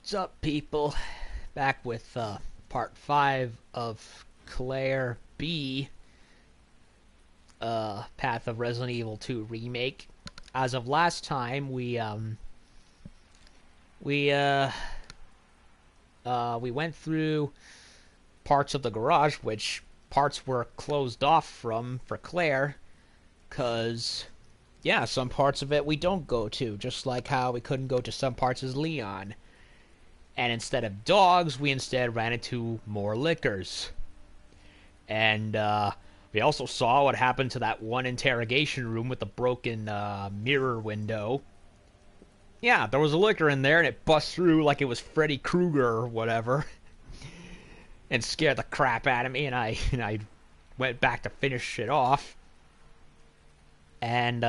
What's up, people? Back with part 5 of Claire B, Path of Resident Evil 2 Remake. As of last time, we went through parts of the garage, which parts were closed off from for Claire, cause yeah, some parts of it we don't go to, just like how we couldn't go to some parts as Leon. And instead of dogs, we instead ran into more lickers. And we also saw what happened to that one interrogation room with the broken mirror window. Yeah, there was a licker in there, and it bust through like it was Freddy Krueger or whatever, and scared the crap out of me. And I went back to finish it off. And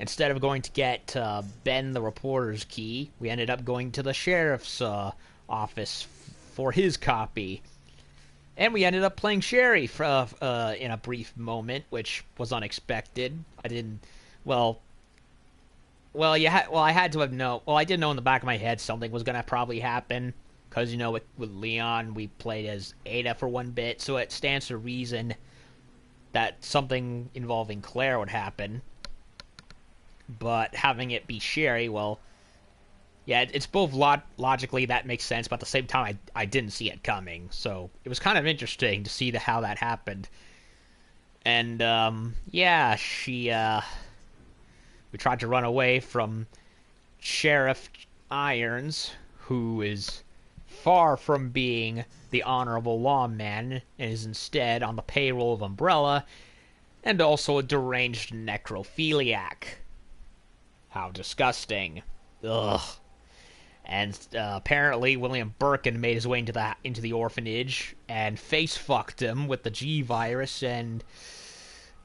instead of going to get Ben the reporter's key, we ended up going to the sheriff's office for his copy. And we ended up playing Sherry for, in a brief moment, which was unexpected. I didn't. Well, I had to have known. Well, I did know in the back of my head something was gonna probably happen, because with Leon we played as Ada for one bit, so it stands to reason that something involving Claire would happen. But having it be Sherry, well, yeah, it's both logically that makes sense, but at the same time, I didn't see it coming. So it was kind of interesting to see how that happened. And yeah, we tried to run away from Sheriff Irons, who is far from being the honorable lawman and is instead on the payroll of Umbrella, and also a deranged necrophiliac. How disgusting. Ugh. And apparently William Birkin made his way into the orphanage and face fucked him with the G virus, and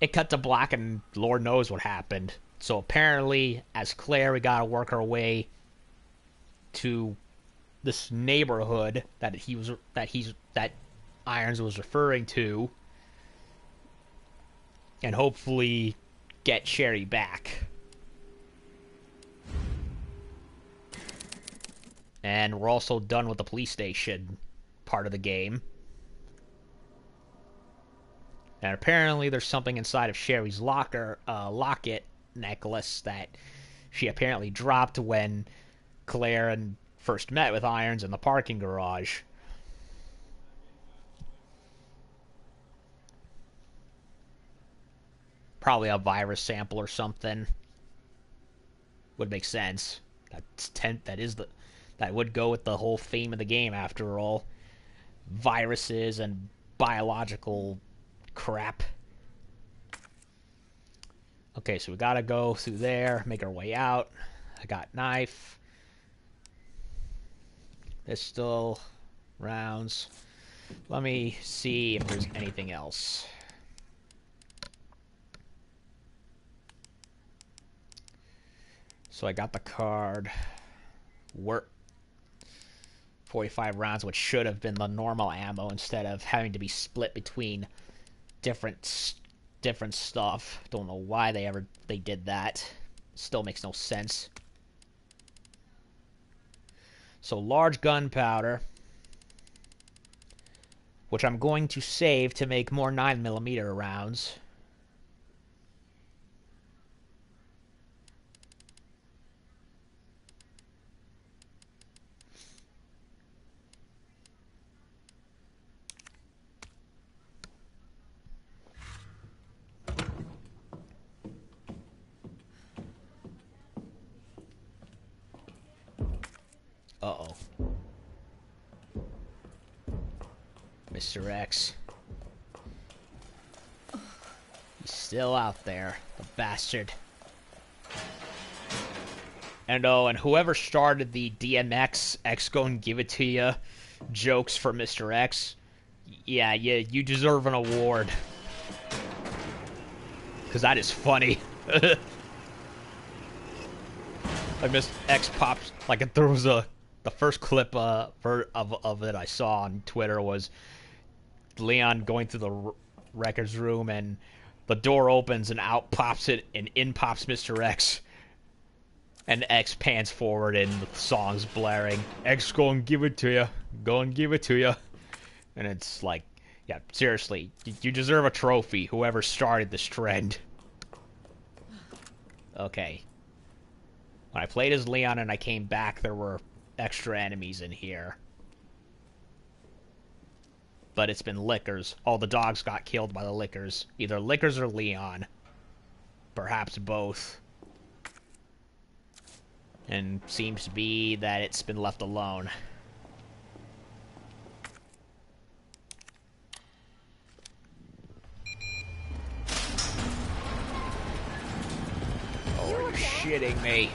it cut to black, and Lord knows what happened. So apparently, as Claire, we gotta work our way to this neighborhood that Irons was referring to, and hopefully get Sherry back. And we're also done with the police station part of the game. And apparently there's something inside of Sherry's locket necklace that she apparently dropped when Claire and first met with Irons in the parking garage. Probably a virus sample or something. Would make sense. That would go with the whole theme of the game, after all. Viruses and biological crap. Okay, so we gotta go through there, make our way out. I got knife, pistol, rounds. Let me see if there's anything else. So I got the card. Work. 45 rounds, which should have been the normal ammo instead of having to be split between different stuff. Don't know why they did that. Still makes no sense. So large gunpowder, which I'm going to save to make more 9mm rounds. Uh-oh. Mr. X. He's still out there, the bastard. And whoever started the DMX X gonna give it to you jokes for Mr. X, yeah, you deserve an award. Because that is funny. Like Mr. X pops, like there was the first clip of it I saw on Twitter was Leon going through the records room, and the door opens and out pops it, and in pops Mr. X. And X pans forward and the song's blaring. X, go and give it to you. Go and give it to you. And it's like, yeah, seriously, you deserve a trophy, whoever started this trend. Okay. When I played as Leon and I came back, there were extra enemies in here. But it's been Lickers. All the dogs got killed by the Lickers. Either Lickers or Leon. Perhaps both. And seems to be that it's been left alone. Oh, are you shitting me?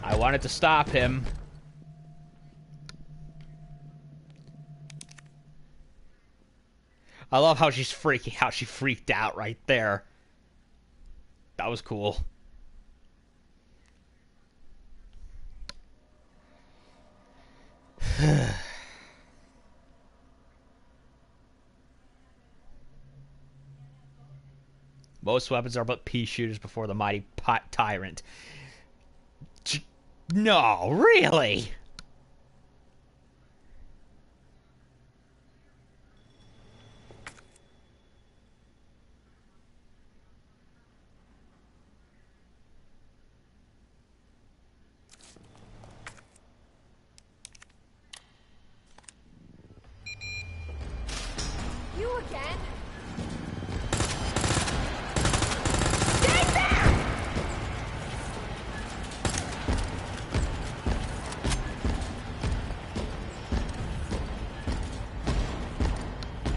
I wanted to stop him. I love how she freaked out right there. That was cool. Most weapons are but pea shooters before the mighty tyrant. No, really? You again?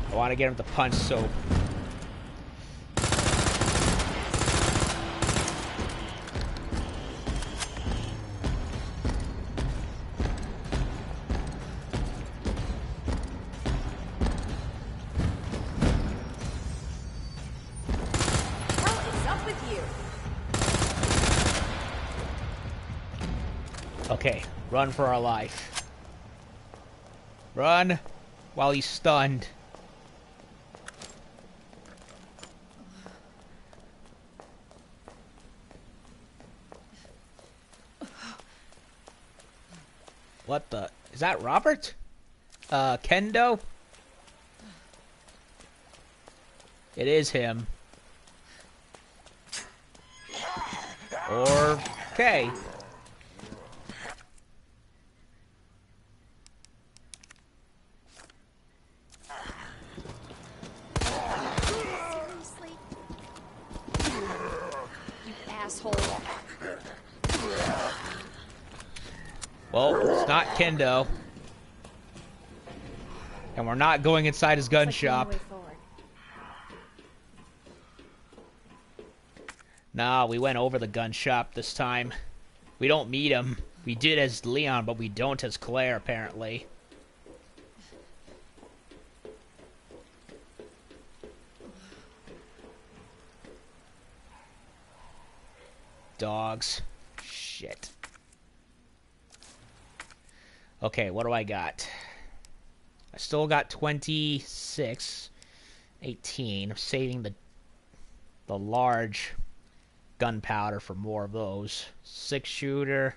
I want to get him to punch so... Okay, run for our life. Run while he's stunned. What the? Is that Robert? Kendo? It is him. Or K. Seriously? You asshole. Well, it's not Kendo. And we're not going inside his gun shop. Nah, we went over the gun shop this time. We don't meet him. We did as Leon, but we don't as Claire, apparently. Dogs. Shit. Okay, what do I got? I still got 26, 18. I'm saving the large gunpowder for more of those. 6-shooter.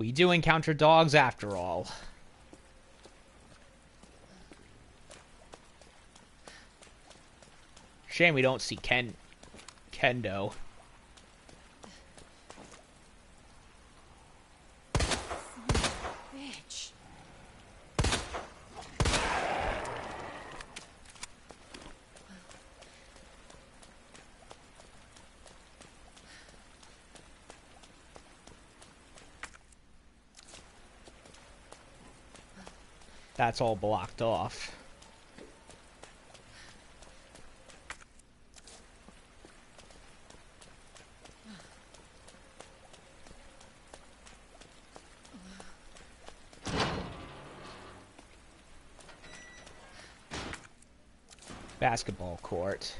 We do encounter dogs after all. Shame we don't see Kendo. Bitch. That's all blocked off. Basketball court.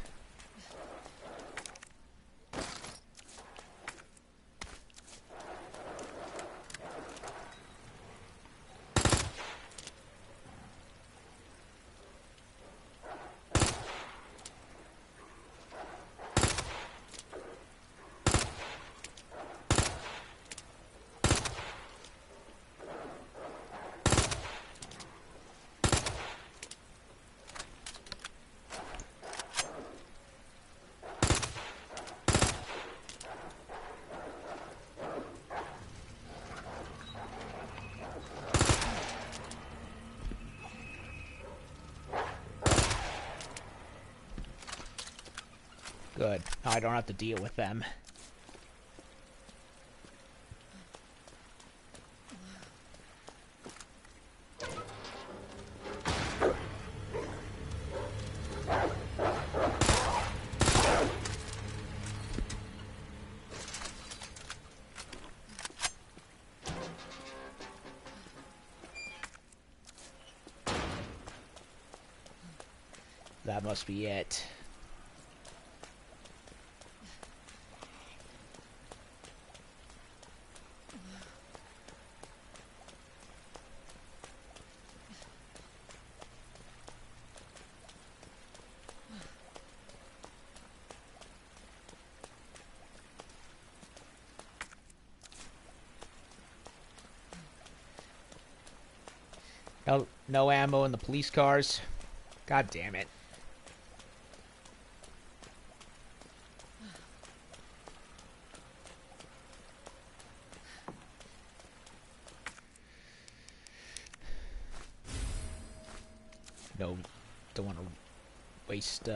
Good. I don't have to deal with them. That must be it. No ammo in the police cars. God damn it. No, don't want to waste,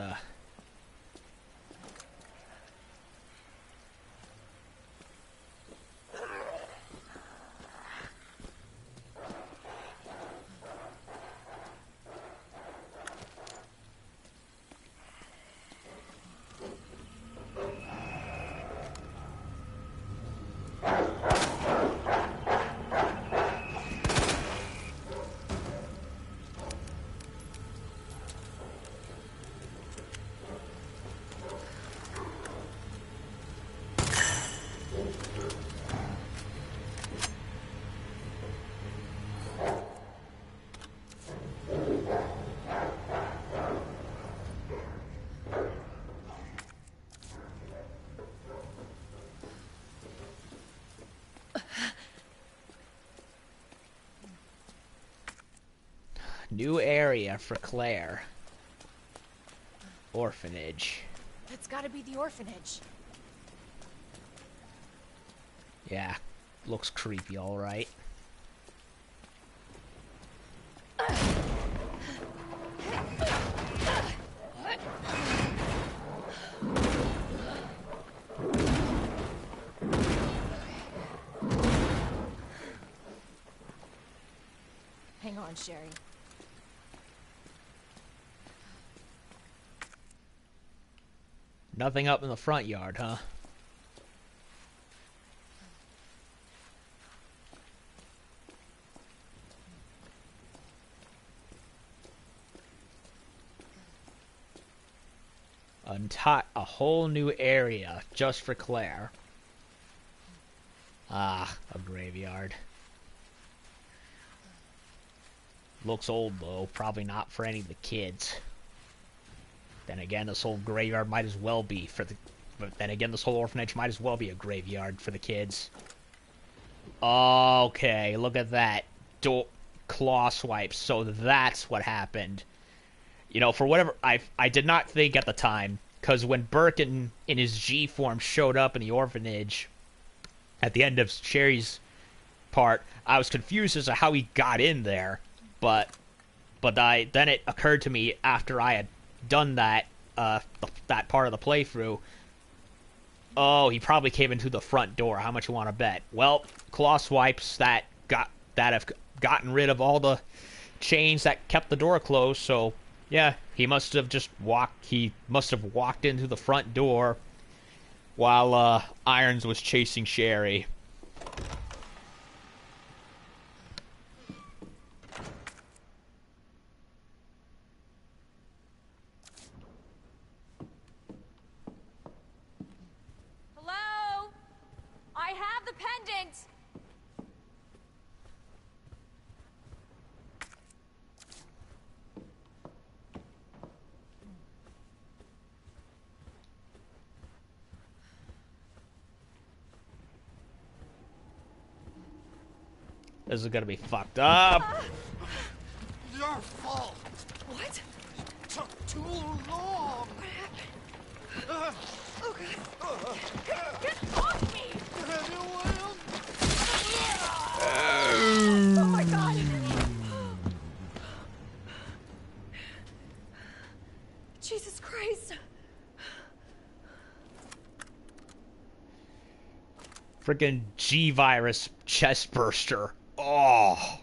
new area for Claire. Orphanage. That's gotta be the orphanage. Yeah, looks creepy, alright. Hang on, Sherry. Nothing up in the front yard, huh? A whole new area just for Claire. Ah, a graveyard. Looks old though, probably not for any of the kids. Then again, this whole graveyard might as well be for the... But then again, this whole orphanage might as well be a graveyard for the kids. Okay, look at that. Claw swipes. So that's what happened. You know, for whatever I did not think at the time, because when Birkin in his G form showed up in the orphanage at the end of Sherry's part, I was confused as to how he got in there. But I then it occurred to me after I had done that part of the playthrough. Oh, he probably came into the front door. How much you want to bet? Well, claw swipes that have gotten rid of all the chains that kept the door closed. So yeah, he must have just walked. He must have walked into the front door while Irons was chasing Sherry. Hello? I have the pendant! This is gonna be fucked up. Your fault. What? Took too long. What happened? Oh god. Get off me! Oh my god! Jesus Christ! Freaking G virus chest burster. Oh.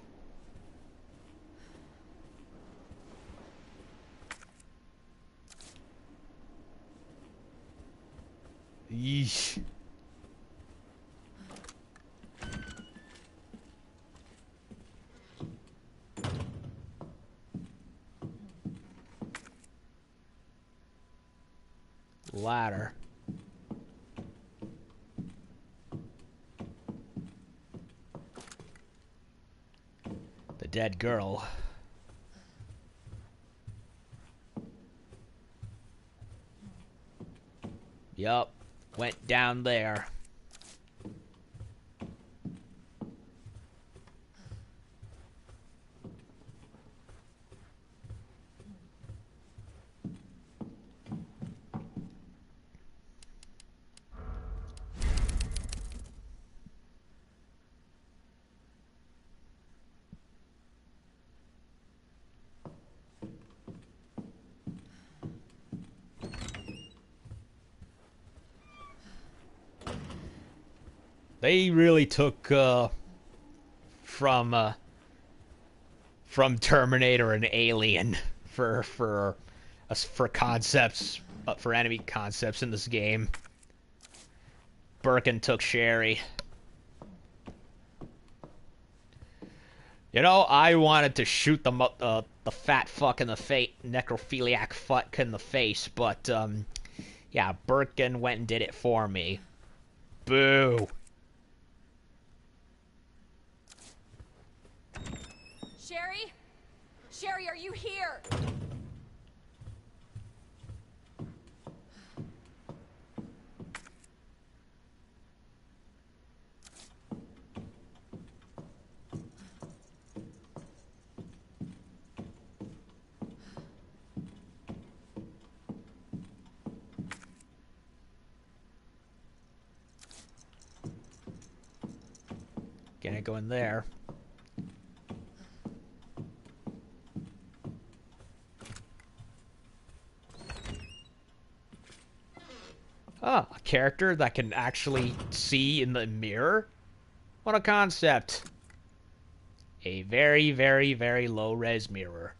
Yeesh. Ladder. The dead girl. Yup. Went down there. They really took from Terminator and Alien for concepts for enemy concepts in this game. Birkin took Sherry. You know, I wanted to shoot the fat fuck in the face, necrophiliac fuck in the face, but yeah, Birkin went and did it for me. Boo. Sherry? Sherry, are you here? Can't go in there. Ah, a character that can actually see in the mirror? What a concept. A very, very, very low-res mirror.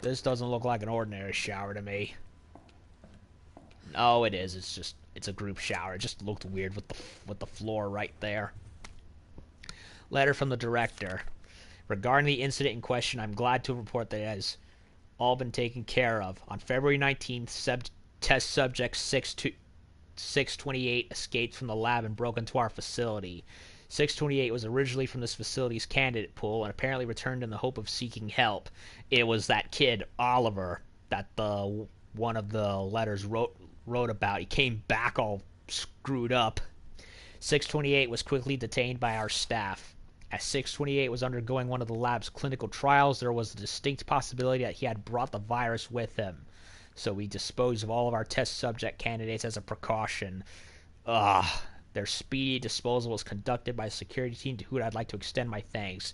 This doesn't look like an ordinary shower to me. No, it is. It's a group shower. It just looked weird with the floor right there. Letter from the director. Regarding the incident in question, I'm glad to report that it has all been taken care of. On February 19th, test subject 628 escaped from the lab and broke into our facility. 628 was originally from this facility's candidate pool and apparently returned in the hope of seeking help. It was that kid, Oliver, that the one of the letters wrote about. He came back all screwed up. 628 was quickly detained by our staff. As 628 was undergoing one of the lab's clinical trials, there was a distinct possibility that he had brought the virus with him. So we disposed of all of our test subject candidates as a precaution. Ugh. Their speedy disposal was conducted by a security team to whom I'd like to extend my thanks.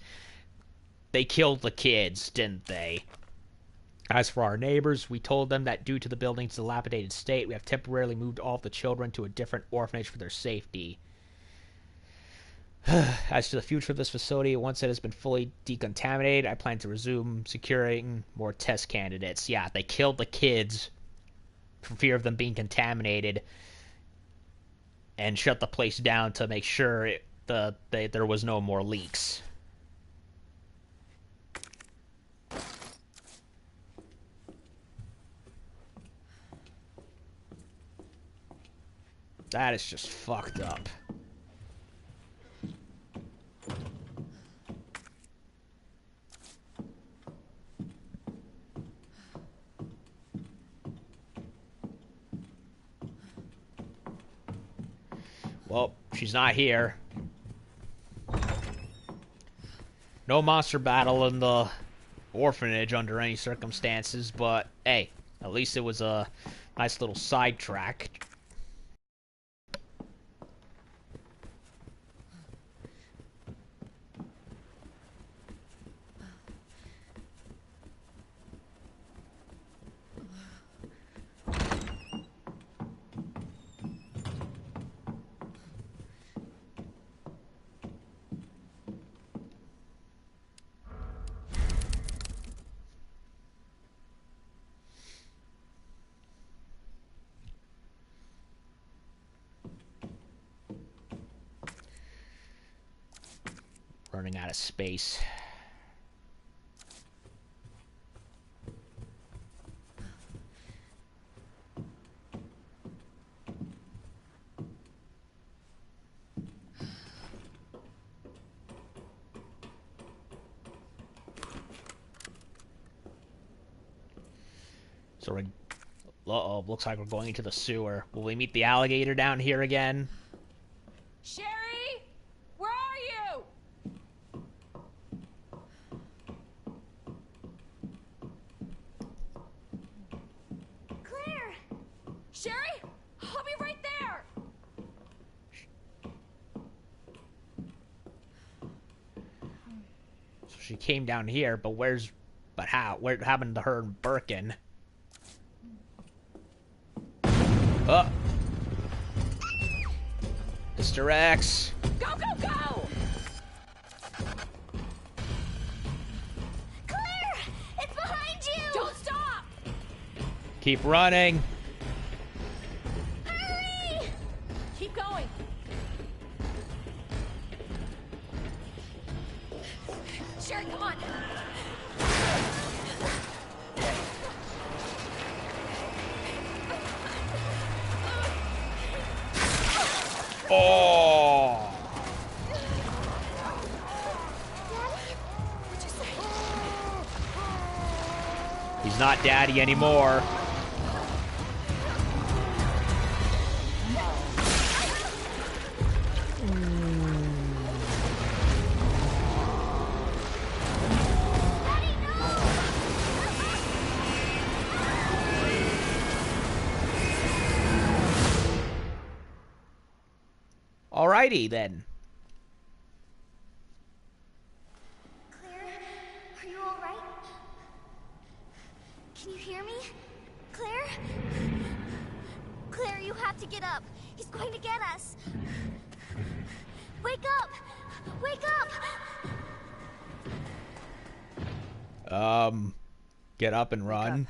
They killed the kids, didn't they? As for our neighbors, we told them that due to the building's dilapidated state, we have temporarily moved all of the children to a different orphanage for their safety. As to the future of this facility, once it has been fully decontaminated, I plan to resume securing more test candidates. Yeah, they killed the kids for fear of them being contaminated and shut the place down to make sure there was no more leaks. That is just fucked up. Well, she's not here. No monster battle in the orphanage under any circumstances, but hey, at least it was a nice little sidetrack. Running out of space. So uh-oh, looks like we're going into the sewer. Will we meet the alligator down here again? Sherry? Where are you? Claire! Sherry? I'll be right there! So she came down here, but how? What happened to her and Birkin? Oh! Mr. X! Go, go, go! Claire! It's behind you! Don't stop! Keep running! Hurry! Keep going. Sherry, come on. Oh! What'd you say? He's not daddy anymore. Alrighty then. Claire, are you all right? Can you hear me? Claire? Claire, you have to get up. He's going to get us. Wake up! Wake up! Get up and run.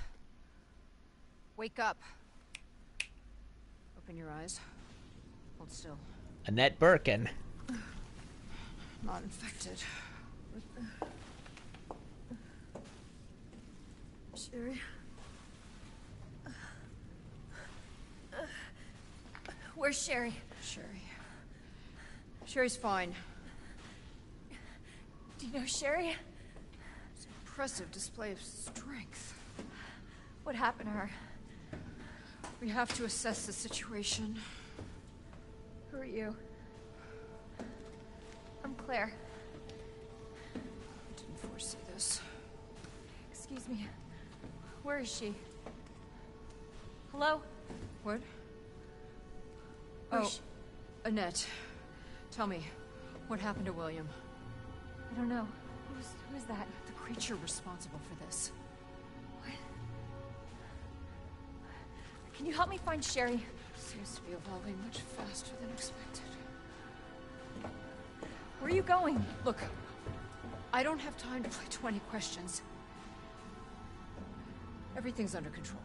Wake up. Open your eyes. Hold still. Annette Birkin. Not infected. Sherry? Where's Sherry? Sherry's fine. Do you know Sherry? It's an impressive display of strength. What happened to her? We have to assess the situation. Who are you? I'm Claire. I didn't foresee this. Excuse me. Where is she? Hello? What? Where's she? Annette. Tell me, what happened to William? I don't know. Who's that? The creature responsible for this. What? Can you help me find Sherry? Seems to be evolving much faster than expected. Where are you going? Look, I don't have time to play 20 questions. Everything's under control.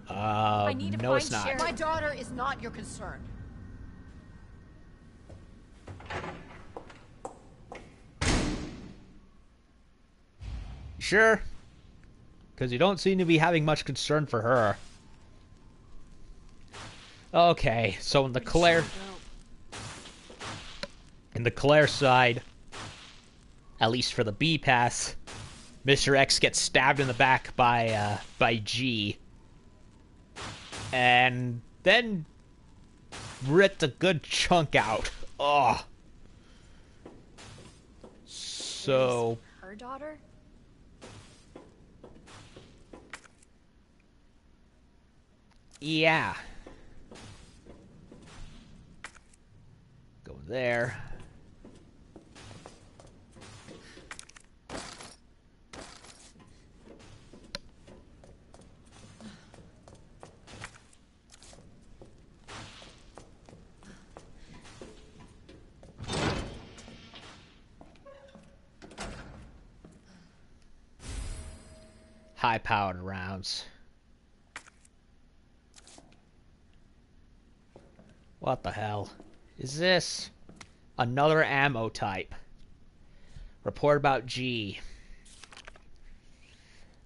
I need to no, find it's not. Sherry. My daughter is not your concern. Sure? Because you don't seem to be having much concern for her. Okay, so in the Claire side, at least for the B pass, Mr. X gets stabbed in the back by G, and then ripped a good chunk out. Oh. So Her daughter? yeah. Go there. High-powered rounds. What the hell? Is this another ammo type? Report about G.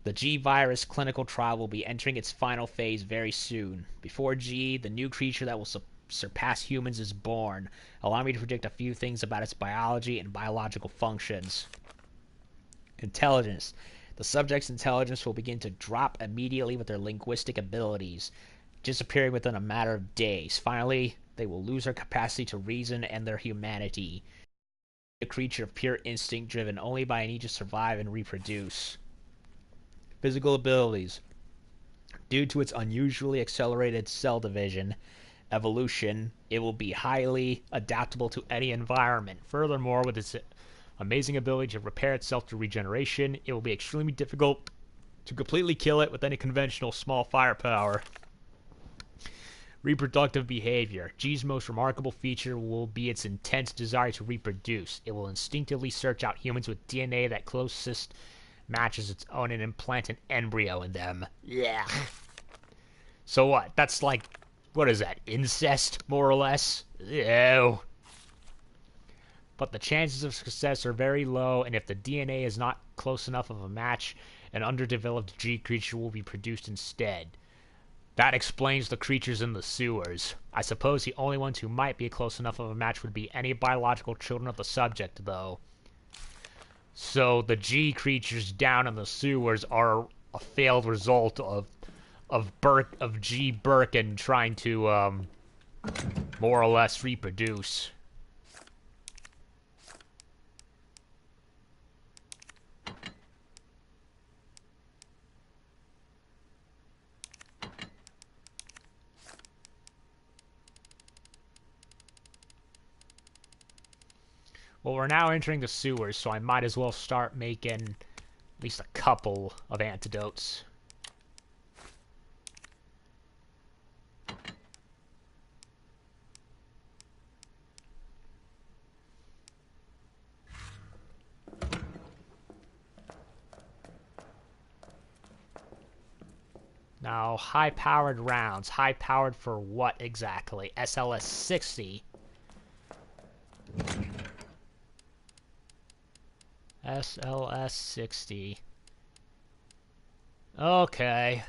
The G virus clinical trial will be entering its final phase very soon. Before G, the new creature that will surpass humans is born. Allow me to predict a few things about its biology and biological functions. Intelligence. The subject's intelligence will begin to drop immediately with their linguistic abilities, disappearing within a matter of days. Finally, they will lose their capacity to reason and their humanity. A creature of pure instinct driven only by a need to survive and reproduce. Physical abilities. Due to its unusually accelerated cell division, evolution, it will be highly adaptable to any environment. Furthermore, with its amazing ability to repair itself through regeneration, it will be extremely difficult to completely kill it with any conventional small firepower. Reproductive behavior. G's most remarkable feature will be its intense desire to reproduce. It will instinctively search out humans with DNA that closest matches its own and implant an embryo in them. Yeah. So what? That's like, what is that? Incest, more or less? Ew. But the chances of success are very low, and if the DNA is not close enough of a match, an underdeveloped G creature will be produced instead. That explains the creatures in the sewers. I suppose the only ones who might be close enough of a match would be any biological children of the subject, though. So the G creatures down in the sewers are a failed result of G. Birkin trying to more or less reproduce. Well, we're now entering the sewers, so I might as well start making at least a couple of antidotes. Now, high-powered rounds. High-powered for what exactly? SLS-60. SLS-60. Okay.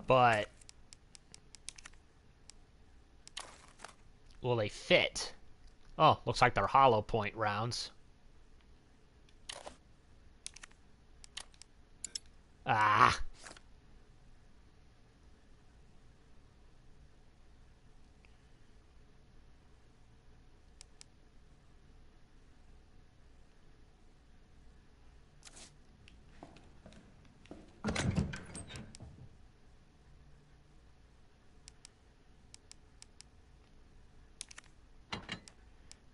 But will they fit? Oh, looks like they're hollow point rounds. Ah.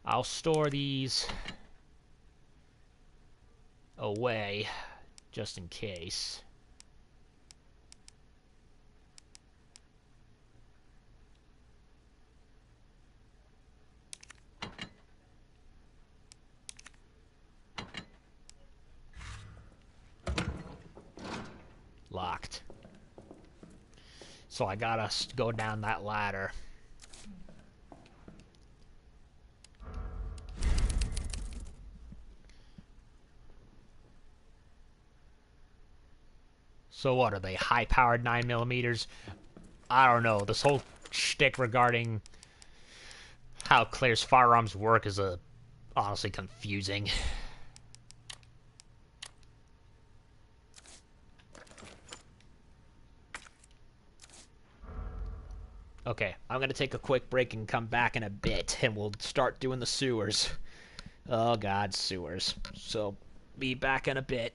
I'll store these away just in case. Locked. So I gotta go down that ladder. So what are they? High-powered 9mm? I don't know. This whole shtick regarding how Claire's firearms work is honestly confusing. Okay, I'm gonna take a quick break and come back in a bit, and we'll start doing the sewers. Oh god, sewers. So, be back in a bit.